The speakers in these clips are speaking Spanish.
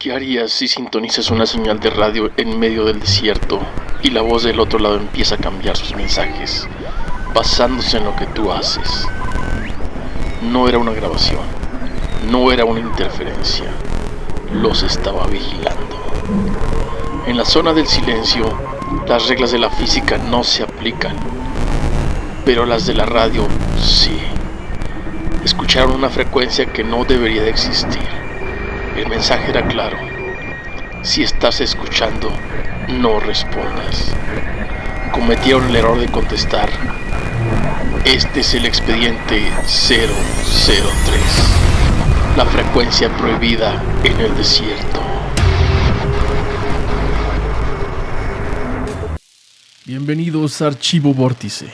¿Qué harías si sintonizas una señal de radio en medio del desierto y la voz del otro lado empieza a cambiar sus mensajes, basándose en lo que tú haces? No era una grabación, no era una interferencia, los estaba vigilando. En la zona del silencio, las reglas de la física no se aplican, pero las de la radio sí. Escucharon una frecuencia que no debería de existir. El mensaje era claro: si estás escuchando, no respondas. Cometieron el error de contestar: este es el expediente 003, la frecuencia prohibida en el desierto. Bienvenidos a Archivo Vórtice.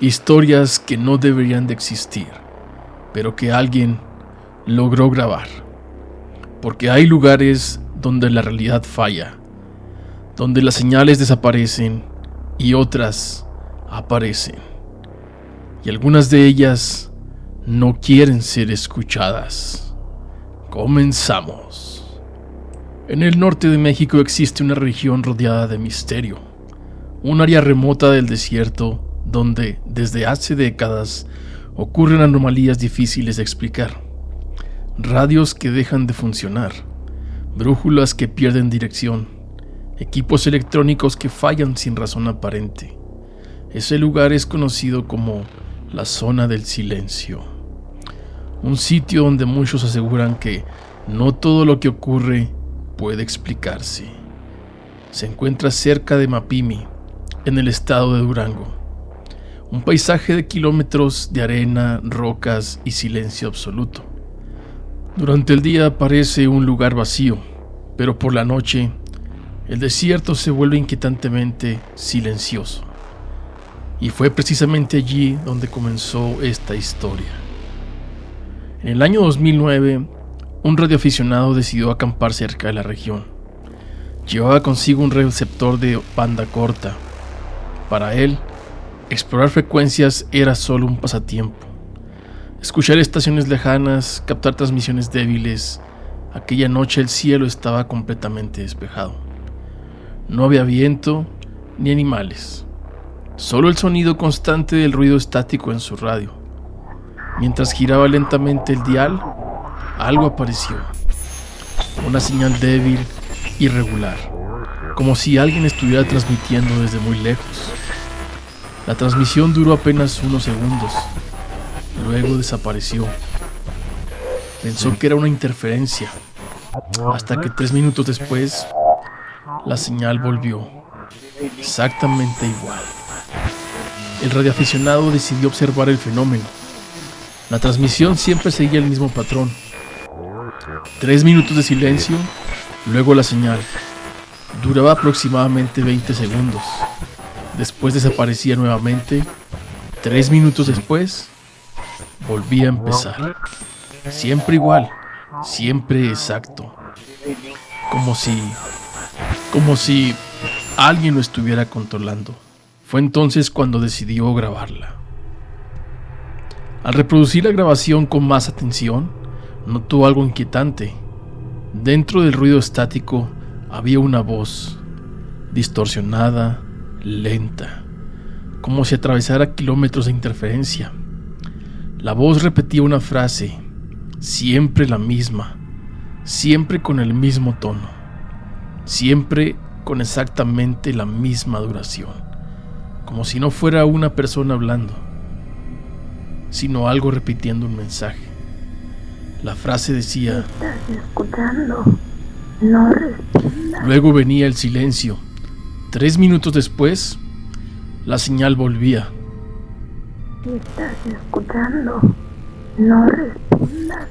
Historias que no deberían de existir, pero que alguien logró grabar. Porque hay lugares donde la realidad falla, donde las señales desaparecen y otras aparecen. Y algunas de ellas no quieren ser escuchadas. Comenzamos. En el norte de México existe una región rodeada de misterio. Un área remota del desierto donde desde hace décadas ocurren anomalías difíciles de explicar. Radios que dejan de funcionar, brújulas que pierden dirección, equipos electrónicos que fallan sin razón aparente. Ese lugar es conocido como la zona del silencio. Un sitio donde muchos aseguran que no todo lo que ocurre puede explicarse. Se encuentra cerca de Mapimi, en el estado de Durango. Un paisaje de kilómetros de arena, rocas y silencio absoluto. Durante el día parece un lugar vacío, pero por la noche el desierto se vuelve inquietantemente silencioso. Y fue precisamente allí donde comenzó esta historia. En el año 2009, un radioaficionado decidió acampar cerca de la región. Llevaba consigo un receptor de banda corta. Para él, explorar frecuencias era solo un pasatiempo. Escuchar estaciones lejanas, captar transmisiones débiles. Aquella noche el cielo estaba completamente despejado. No había viento ni animales, solo el sonido constante del ruido estático en su radio. Mientras giraba lentamente el dial, algo apareció. Una señal débil, irregular, como si alguien estuviera transmitiendo desde muy lejos. La transmisión duró apenas unos segundos. Luego desapareció. Pensó que era una interferencia, hasta que 3 minutos después, la señal volvió, exactamente igual. El radioaficionado decidió observar el fenómeno. La transmisión siempre seguía el mismo patrón. 3 minutos de silencio, luego la señal. Duraba aproximadamente 20 segundos. Después desaparecía nuevamente. 3 minutos después, volvía a empezar. Siempre igual, siempre exacto. Como si alguien lo estuviera controlando. Fue entonces cuando decidió grabarla. Al reproducir la grabación con más atención, notó algo inquietante. Dentro del ruido estático había una voz, distorsionada, lenta, como si atravesara kilómetros de interferencia. La voz repetía una frase, siempre la misma, siempre con el mismo tono, siempre con exactamente la misma duración, como si no fuera una persona hablando, sino algo repitiendo un mensaje. La frase decía: ¿estás escuchando? No respondas. Luego venía el silencio. 3 minutos después, la señal volvía. ¿Estás escuchando? No respondas.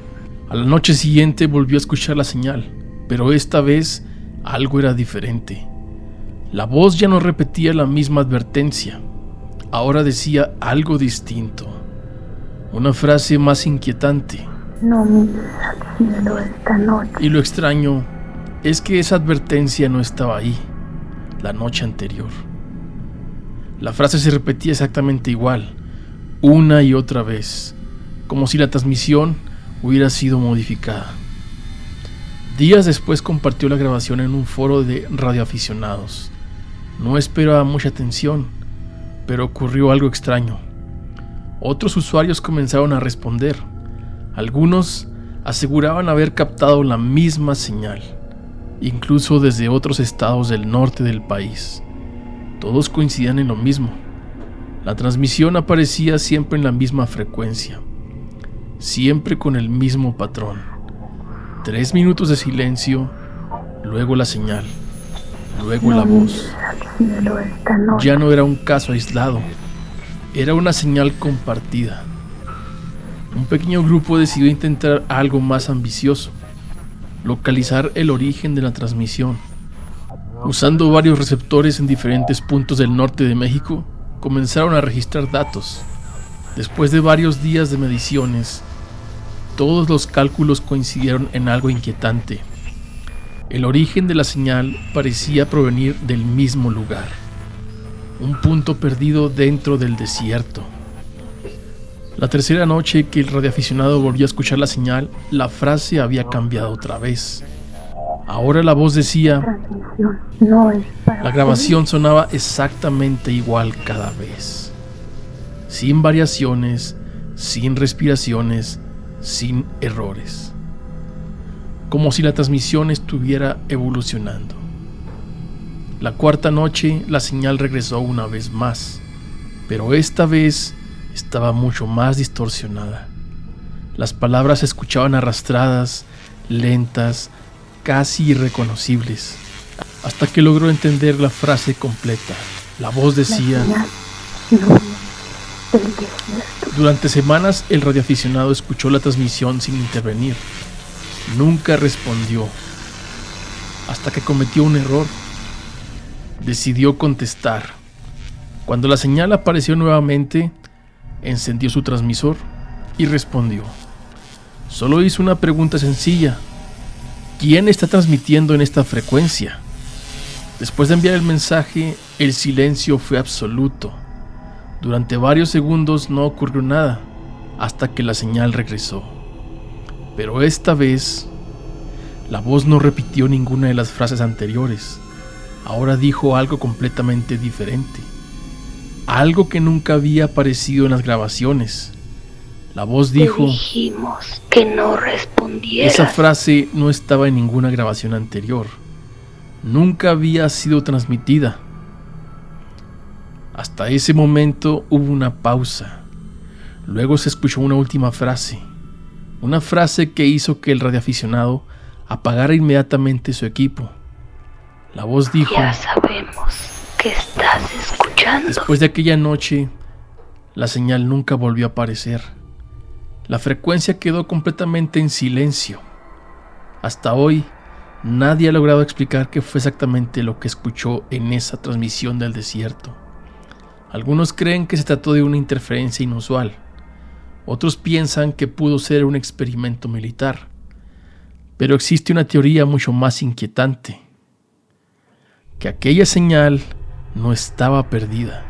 A la noche siguiente volvió a escuchar la señal, pero esta vez algo era diferente. La voz ya no repetía la misma advertencia. Ahora decía algo distinto. Una frase más inquietante. No mires al cielo esta noche. Y lo extraño es que esa advertencia no estaba ahí la noche anterior. La frase se repetía exactamente igual, una y otra vez, como si la transmisión hubiera sido modificada. Días después compartió la grabación en un foro de radioaficionados. No esperaba mucha atención, pero ocurrió algo extraño. Otros usuarios comenzaron a responder. Algunos aseguraban haber captado la misma señal, incluso desde otros estados del norte del país. Todos coincidían en lo mismo. La transmisión aparecía siempre en la misma frecuencia, siempre con el mismo patrón. 3 minutos de silencio, luego la señal, luego la voz. Ya no era un caso aislado, era una señal compartida. Un pequeño grupo decidió intentar algo más ambicioso: localizar el origen de la transmisión. Usando varios receptores en diferentes puntos del norte de México, comenzaron a registrar datos. Después de varios días de mediciones, todos los cálculos coincidieron en algo inquietante. El origen de la señal parecía provenir del mismo lugar, un punto perdido dentro del desierto. La tercera noche que el radioaficionado volvió a escuchar la señal, la frase había cambiado otra vez. Ahora la voz decía: la grabación sonaba exactamente igual cada vez, sin variaciones, sin respiraciones, sin errores, como si la transmisión estuviera evolucionando. La cuarta noche la señal regresó una vez más, pero esta vez estaba mucho más distorsionada. Las palabras se escuchaban arrastradas, lentas, casi irreconocibles, hasta que logró entender la frase completa. La voz decía: durante semanas el radioaficionado escuchó la transmisión sin intervenir. Nunca respondió, hasta que cometió un error. Decidió contestar. Cuando la señal apareció nuevamente, encendió su transmisor y respondió. Solo hizo una pregunta sencilla: ¿quién está transmitiendo en esta frecuencia? Después de enviar el mensaje, el silencio fue absoluto. Durante varios segundos no ocurrió nada, hasta que la señal regresó. Pero esta vez, la voz no repitió ninguna de las frases anteriores. Ahora dijo algo completamente diferente, algo que nunca había aparecido en las grabaciones. La voz dijo: te dijimos que no respondieras. Esa frase no estaba en ninguna grabación anterior. Nunca había sido transmitida. Hasta ese momento hubo una pausa. Luego se escuchó una última frase. Una frase que hizo que el radioaficionado apagara inmediatamente su equipo. La voz dijo: ya sabemos que estás escuchando. Después de aquella noche, la señal nunca volvió a aparecer. La frecuencia quedó completamente en silencio. Hasta hoy, nadie ha logrado explicar qué fue exactamente lo que escuchó en esa transmisión del desierto. Algunos creen que se trató de una interferencia inusual. Otros piensan que pudo ser un experimento militar. Pero existe una teoría mucho más inquietante: que aquella señal no estaba perdida,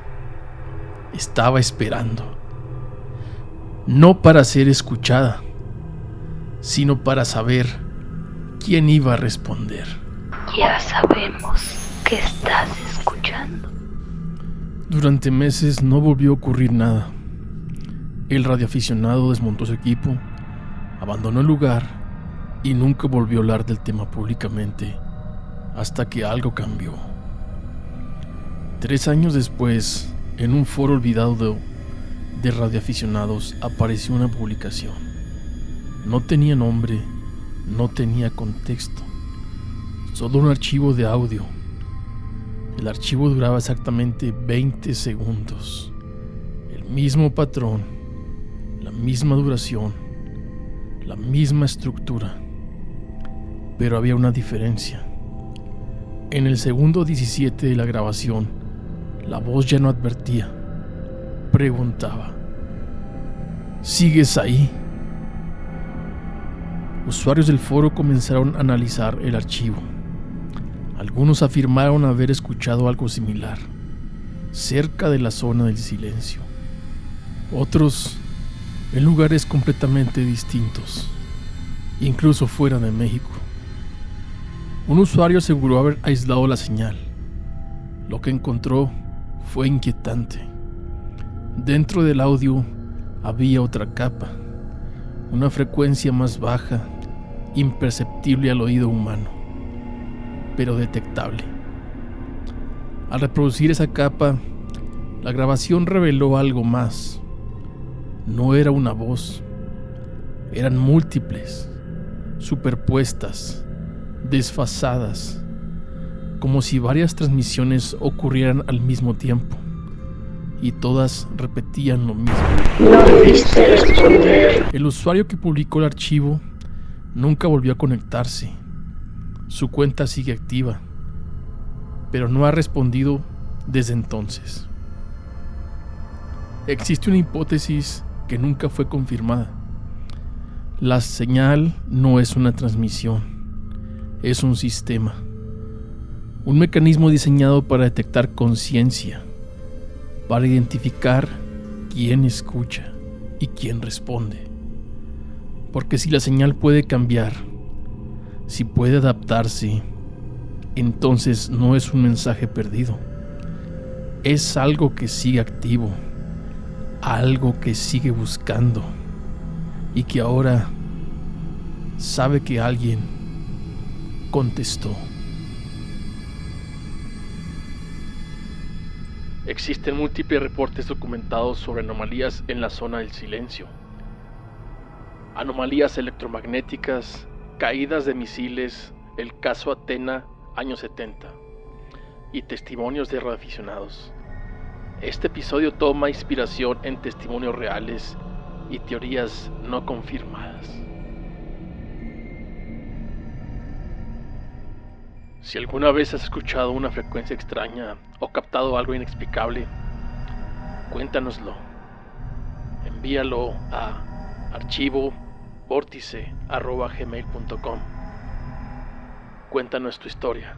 estaba esperando. No para ser escuchada, sino para saber quién iba a responder. Ya sabemos que estás escuchando. Durante meses no volvió a ocurrir nada. El radioaficionado desmontó su equipo, abandonó el lugar y nunca volvió a hablar del tema públicamente, hasta que algo cambió. 3 años después, en un foro olvidado de radioaficionados, apareció una publicación. No tenía nombre, no tenía contexto, solo un archivo de audio. El archivo duraba exactamente 20 segundos. El mismo patrón, la misma duración, la misma estructura. Pero había una diferencia. En el segundo 17 de la grabación, la voz ya no advertía, preguntaba: ¿sigues ahí? Usuarios del foro comenzaron a analizar el archivo. Algunos afirmaron haber escuchado algo similar, cerca de la zona del silencio. Otros, en lugares completamente distintos, incluso fuera de México. Un usuario aseguró haber aislado la señal. Lo que encontró fue inquietante. Dentro del audio había otra capa, una frecuencia más baja, imperceptible al oído humano, pero detectable. Al reproducir esa capa, la grabación reveló algo más. No era una voz, eran múltiples, superpuestas, desfasadas, como si varias transmisiones ocurrieran al mismo tiempo, y todas repetían lo mismo. No debiste responder. El usuario que publicó el archivo nunca volvió a conectarse. Su cuenta sigue activa, pero no ha respondido desde entonces. Existe una hipótesis que nunca fue confirmada. La señal no es una transmisión, es un sistema, un mecanismo diseñado para detectar conciencia, para identificar quién escucha y quién responde. Porque si la señal puede cambiar, si puede adaptarse, entonces no es un mensaje perdido, es algo que sigue activo, algo que sigue buscando y que ahora sabe que alguien contestó. Existen múltiples reportes documentados sobre anomalías en la zona del silencio. Anomalías electromagnéticas, caídas de misiles, el caso Athena, años 70, y testimonios de radioaficionados. Este episodio toma inspiración en testimonios reales y teorías no confirmadas. Si alguna vez has escuchado una frecuencia extraña o captado algo inexplicable, cuéntanoslo. Envíalo a archivo.vortice@gmail.com. Cuéntanos tu historia.